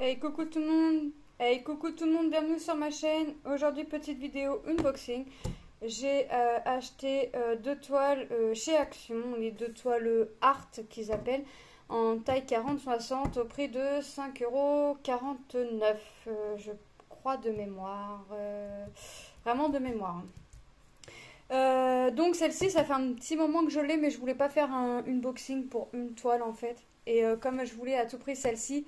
Hey coucou tout le monde. Hey coucou tout le monde, bienvenue sur ma chaîne. Aujourd'hui petite vidéo unboxing. J'ai acheté deux toiles chez Action, les deux toiles Art qu'ils appellent, en taille 40-60 au prix de 5,49 €, je crois de mémoire, vraiment de mémoire. Donc celle-ci, ça fait un petit moment que je l'ai, mais je voulais pas faire un unboxing pour une toile en fait. Et comme je voulais à tout prix celle-ci,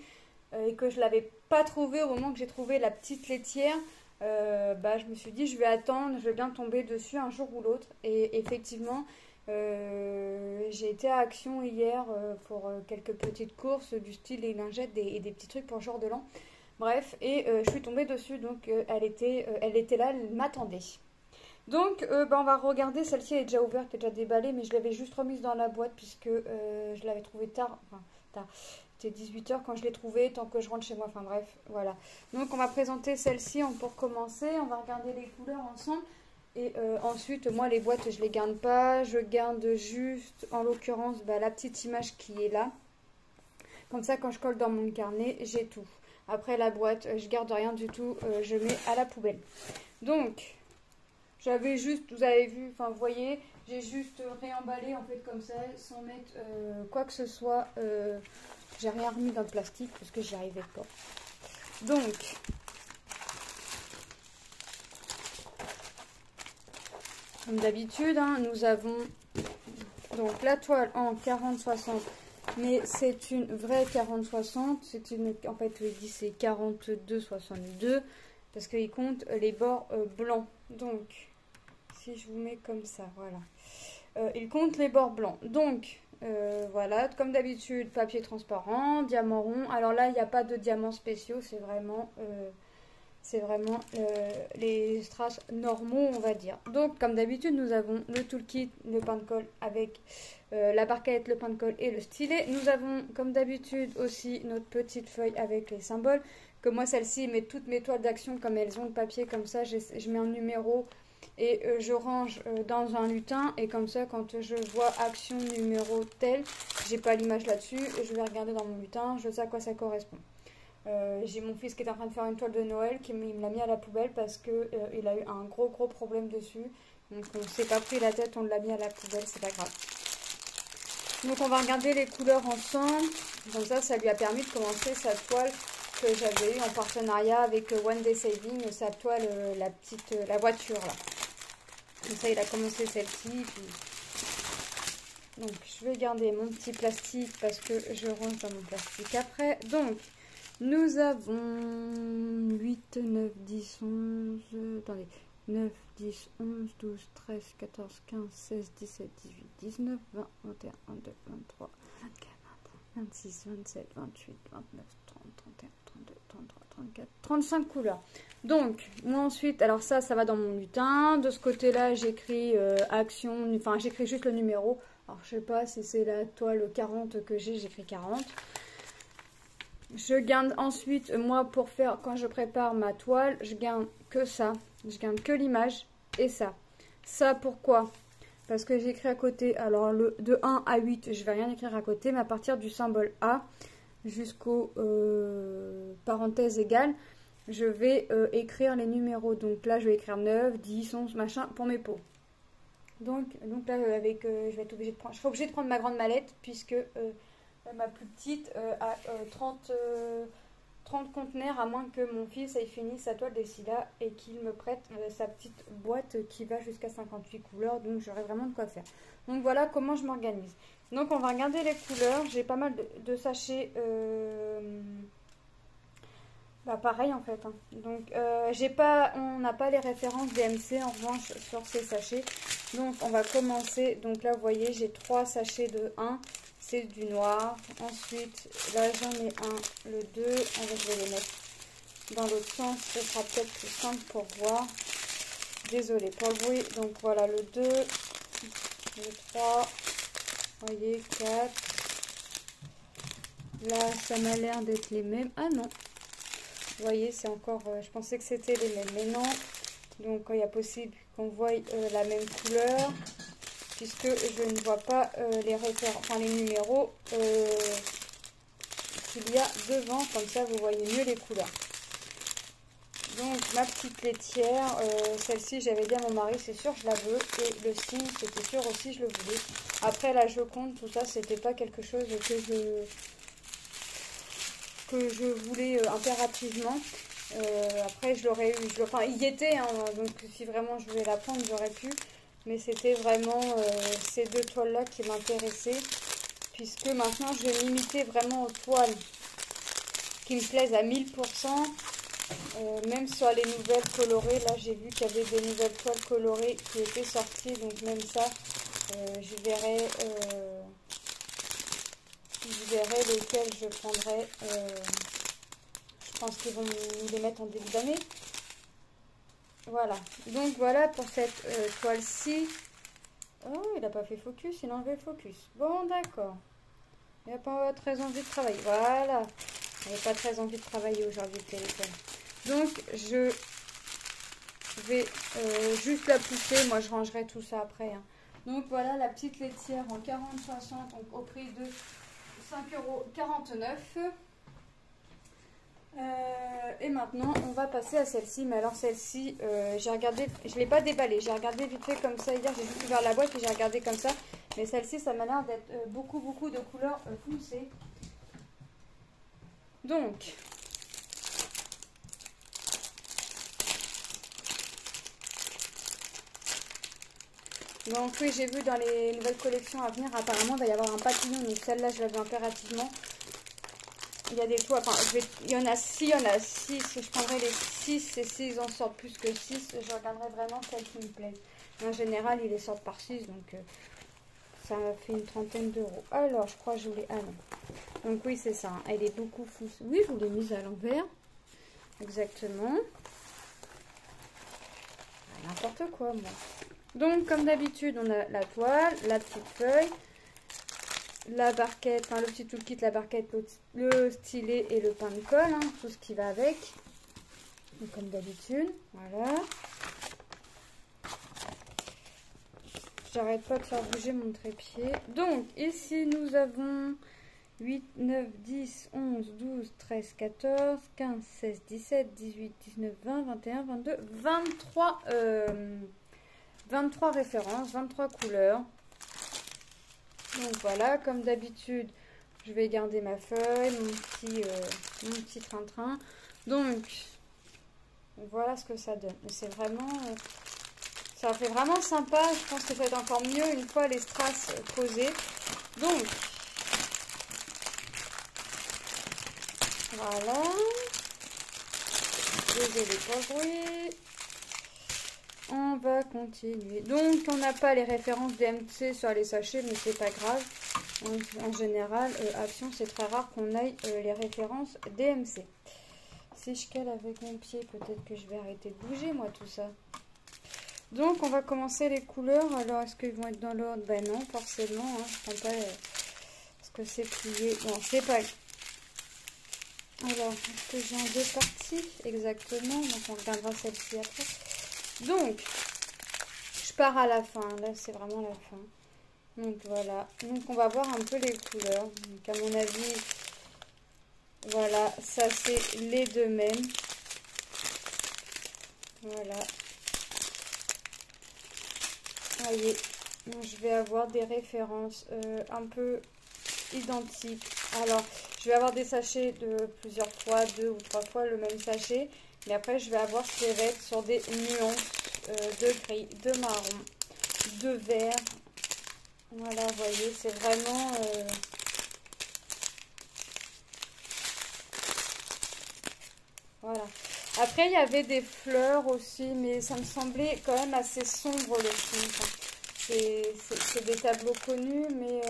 et que je l'avais pas trouvée au moment que j'ai trouvé la petite laitière, je me suis dit je vais attendre, je vais bien tomber dessus un jour ou l'autre. Et effectivement, j'ai été à Action hier pour quelques petites courses du style les lingettes et des petits trucs pour le jour de l'an. Bref, et je suis tombée dessus, donc elle était là, elle m'attendait. Donc, on va regarder. Celle-ci elle est déjà ouverte, elle est déjà déballée, mais je l'avais juste remise dans la boîte puisque je l'avais trouvée tard. Enfin, tard. C'était 18 h quand je l'ai trouvée, tant que je rentre chez moi. Enfin, bref, voilà. Donc, on va présenter celle-ci pour commencer. On va regarder les couleurs ensemble. Et ensuite, moi, les boîtes, je les garde pas. Je garde juste, en l'occurrence, la petite image qui est là. Comme ça, quand je colle dans mon carnet, j'ai tout. Après, la boîte, je garde rien du tout. Je mets à la poubelle. Donc... j'avais juste, vous avez vu, enfin vous voyez, j'ai juste réemballé en fait comme ça, sans mettre quoi que ce soit. J'ai rien remis dans le plastique parce que j'y arrivais pas. Donc, comme d'habitude, nous avons donc la toile en 40-60, mais c'est une vraie 40-60. C'est une, en fait, je dis c'est 42-62 parce qu'il compte les bords blancs. Donc, si je vous mets comme ça, voilà. Il compte les bords blancs. Donc, voilà, comme d'habitude, papier transparent, diamant rond. Alors là, il n'y a pas de diamants spéciaux, c'est vraiment les strass normaux, on va dire. Donc, comme d'habitude, nous avons le toolkit, le pain de colle avec la barquette, le pain de colle et le stylet. Nous avons, comme d'habitude, aussi notre petite feuille avec les symboles. Que moi, celle-ci, met toutes mes toiles d'action, comme elles ont le papier comme ça, je mets un numéro. Et je range dans un lutin, et comme ça quand je vois action numéro tel, j'ai pas l'image là-dessus, je vais regarder dans mon lutin, je sais à quoi ça correspond. J'ai mon fils qui est en train de faire une toile de Noël, il me l'a mis à la poubelle parce que il a eu un gros problème dessus. Donc on s'est pas pris la tête, on l'a mis à la poubelle, c'est pas grave. Donc on va regarder les couleurs ensemble, comme ça lui a permis de commencer sa toile que j'avais eu en partenariat avec One Day Saving, sa toile, la voiture là. Comme ça, il a commencé celle-ci. Donc, je vais garder mon petit plastique parce que je range dans mon plastique après. Donc, nous avons 8, 9, 10, 11... Attendez. 9, 10, 11, 12, 13, 14, 15, 16, 17, 18, 19, 20, 21, 22, 23, 24, 26, 27, 28, 29, 30, 31, 32, 33, 34, 35 couleurs. Donc, moi ensuite, alors ça va dans mon lutin. De ce côté-là, j'écris action, enfin j'écris juste le numéro. Alors je sais pas si c'est la toile 40 que j'écris 40. Je garde ensuite, moi pour faire, quand je prépare ma toile, je garde que ça. Je garde que l'image et ça. Ça pourquoi? Parce que j'écris à côté, alors de 1 à 8, je vais rien écrire à côté, mais à partir du symbole A jusqu'aux parenthèses égales, je vais écrire les numéros. Donc là, je vais écrire 9, 10, 11, machin, pour mes pots. Donc là, je vais être obligée de prendre, je serai obligée de prendre ma grande mallette, puisque ma plus petite a 30 conteneurs, à moins que mon fils ait fini sa toile d'ici là et qu'il me prête sa petite boîte qui va jusqu'à 58 couleurs. Donc j'aurai vraiment de quoi faire. Donc voilà comment je m'organise. Donc on va regarder les couleurs. J'ai pas mal de sachets. Pareil en fait. Donc on n'a pas les références DMC en revanche sur ces sachets. Donc on va commencer. Donc là vous voyez j'ai 3 sachets de 1. C'est du noir. Ensuite là j'en ai un, le 2. Je vais les mettre dans l'autre sens. Ce sera peut-être plus simple pour voir. Désolée pour le bruit. Donc voilà le 2, le 3. Vous voyez 4. Là ça m'a l'air d'être les mêmes. Ah non. Vous voyez, c'est encore, je pensais que c'était les mêmes, mais non. Donc, il y a possible qu'on voie la même couleur, puisque je ne vois pas les références, enfin les numéros qu'il y a devant, comme ça vous voyez mieux les couleurs. Donc ma petite laitière, celle-ci j'avais dit à mon mari, c'est sûr je la veux, et le signe c'était sûr aussi je le voulais. Après la Joconde, tout ça c'était pas quelque chose que je voulais impérativement. Après je l'aurais eu, enfin il y était, hein, donc si vraiment je voulais la prendre j'aurais pu, mais c'était vraiment ces deux toiles là qui m'intéressaient, puisque maintenant je vais m'imiter vraiment aux toiles qui me plaisent à 1000%. Même sur les nouvelles colorées, là j'ai vu qu'il y avait des nouvelles toiles colorées qui étaient sorties, donc même ça, je verrai lesquelles je prendrai. Je pense qu'ils vont nous les mettre en début d'année. Voilà, donc voilà pour cette toile-ci. Oh, il n'a pas fait focus, il a enlevé le focus. Bon, d'accord. Il n'a pas très envie de travailler. Voilà, il n'a pas très envie de travailler aujourd'hui le téléphone. Donc, je vais juste la pousser. Moi, je rangerai tout ça après. Hein. Donc, voilà la petite laitière en 40-60, donc au prix de 5,49 €. Et maintenant, on va passer à celle-ci. Mais alors, celle-ci, j'ai regardé, je ne l'ai pas déballée. J'ai regardé vite fait comme ça hier. J'ai juste ouvert la boîte et j'ai regardé comme ça. Mais celle-ci, ça m'a l'air d'être beaucoup de couleurs foncées. Donc, oui, j'ai vu dans les nouvelles collections à venir, apparemment, il va y avoir un papillon. Donc, celle-là, je la veux impérativement. Il y a des toits, enfin, il y en a 6, je prendrai les 6, et s'ils en sortent plus que 6, je regarderai vraiment celles qui me plaisent. En général, ils les sortent par 6, donc ça fait une trentaine d'euros. Alors, je crois que je voulais... Ah non. Donc oui, c'est ça, elle est beaucoup fousse. Oui, je vous l'ai mise à l'envers. Exactement. N'importe quoi, moi. Donc, comme d'habitude, on a la toile, la petite feuille, la barquette, enfin le petit toolkit, la barquette, le stylet et le pain de colle, hein, tout ce qui va avec. Donc, comme d'habitude, voilà. J'arrête pas de faire bouger mon trépied. Donc, ici, nous avons 8, 9, 10, 11, 12, 13, 14, 15, 16, 17, 18, 19, 20, 21, 22, 23 références, 23 couleurs. Donc voilà, comme d'habitude, je vais garder ma feuille, mon petit train-train. Donc, voilà ce que ça donne. C'est vraiment... ça fait vraiment sympa. Je pense que ça va être encore mieux une fois les strass posées. Donc, voilà. Désolé pour le bruit. On va continuer. Donc, on n'a pas les références DMC sur les sachets, mais c'est pas grave. En général, Action, c'est très rare qu'on aille les références DMC. Si je cale avec mon pied, peut-être que je vais arrêter de bouger, moi, tout ça. Donc, on va commencer les couleurs. Alors, est-ce qu'ils vont être dans l'ordre? Ben non, forcément. Hein, je prends pas... parce que c'est plié. Bon, c'est pas... Alors, est-ce que j'ai en deux parties? Exactement. Donc, on regardera celle-ci après. Donc, je pars à la fin. Là, c'est vraiment la fin. Donc, voilà. Donc, on va voir un peu les couleurs. Donc, à mon avis, voilà. Ça, c'est les deux mêmes. Voilà. Voyez. Donc, je vais avoir des références un peu identiques. Alors, je vais avoir des sachets de plusieurs fois, 2 ou 3 fois le même sachet. Mais après, je vais avoir ce qui va être sur des nuances de gris, de marron, de vert. Voilà, vous voyez, c'est vraiment... voilà. Après, il y avait des fleurs aussi, mais ça me semblait quand même assez sombre le fond. Enfin, c'est des tableaux connus, mais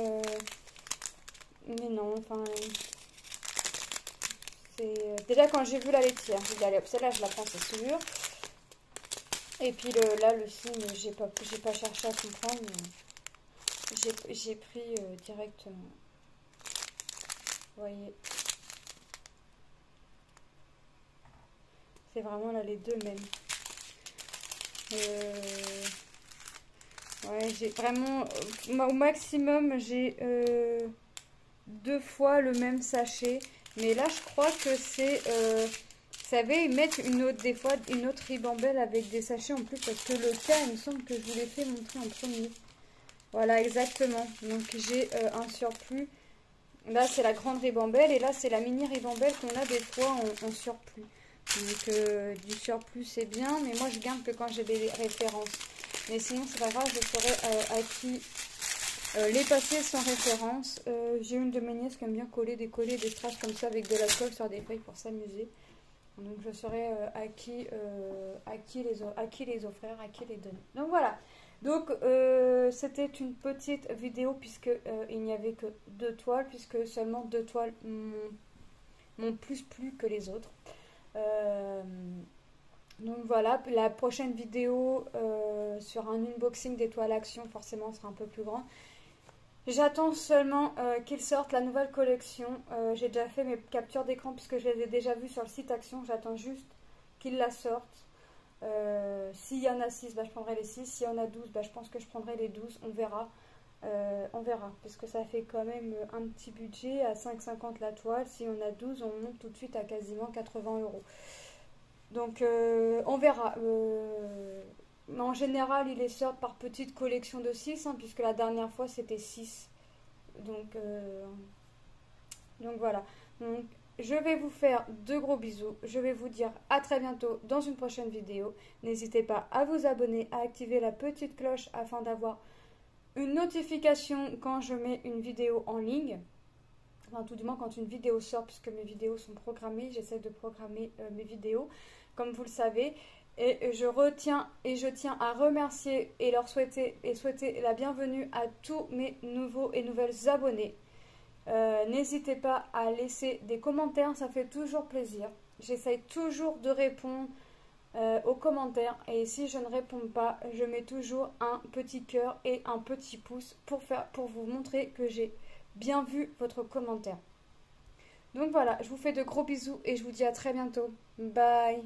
non, enfin... déjà, quand j'ai vu la laitière, j'ai dit, allez hop, celle-là, je la prends, c'est sûr. Et puis là, le signe, j'ai pas cherché à comprendre, j'ai pris directement. Vous voyez. C'est vraiment là les deux mêmes. Ouais, j'ai vraiment... au maximum, j'ai 2 fois le même sachet. Mais là, je crois que c'est... vous savez, ils mettent des fois une autre ribambelle avec des sachets en plus. Parce que le cas, il me semble que je vous l'ai fait montrer en premier. Voilà, exactement. Donc, j'ai un surplus. Là, c'est la grande ribambelle. Et là, c'est la mini ribambelle qu'on a des fois en surplus. Donc, du surplus, c'est bien. Mais moi, je garde que quand j'ai des références. Mais sinon, c'est pas grave, je saurai à qui les passer sans référence. J'ai une de mes nièces qui aime bien décoller des strass comme ça avec de la colle sur des feuilles pour s'amuser. Donc je saurai à qui les offrir, à qui les donner. Donc voilà. Donc c'était une petite vidéo puisque il n'y avait que 2 toiles, puisque seulement 2 toiles m'ont plus plu que les autres. Donc voilà, la prochaine vidéo sur un unboxing des toiles Action forcément sera un peu plus grand. J'attends seulement qu'ils sortent la nouvelle collection. J'ai déjà fait mes captures d'écran puisque je les ai déjà vues sur le site Action. J'attends juste qu'ils la sortent. S'il y en a 6, bah, je prendrai les 6. S'il y en a 12, bah, je pense que je prendrai les 12. On verra. On verra. Parce que ça fait quand même un petit budget à 5,50 la toile. Si on a 12, on monte tout de suite à quasiment 80 €. Donc on verra. En général, ils les sortent par petite collection de 6, hein, puisque la dernière fois c'était 6. Donc voilà. Donc, je vais vous faire de gros bisous. Je vais vous dire à très bientôt dans une prochaine vidéo. N'hésitez pas à vous abonner, à activer la petite cloche afin d'avoir une notification quand je mets une vidéo en ligne. Enfin, tout du moins quand une vidéo sort, puisque mes vidéos sont programmées. J'essaie de programmer mes vidéos, comme vous le savez. Et je tiens à remercier et souhaiter la bienvenue à tous mes nouveaux et nouvelles abonnés. N'hésitez pas à laisser des commentaires, ça fait toujours plaisir. J'essaye toujours de répondre aux commentaires. Et si je ne réponds pas, je mets toujours un petit cœur et un petit pouce pour vous montrer que j'ai bien vu votre commentaire. Donc voilà, je vous fais de gros bisous et je vous dis à très bientôt. Bye!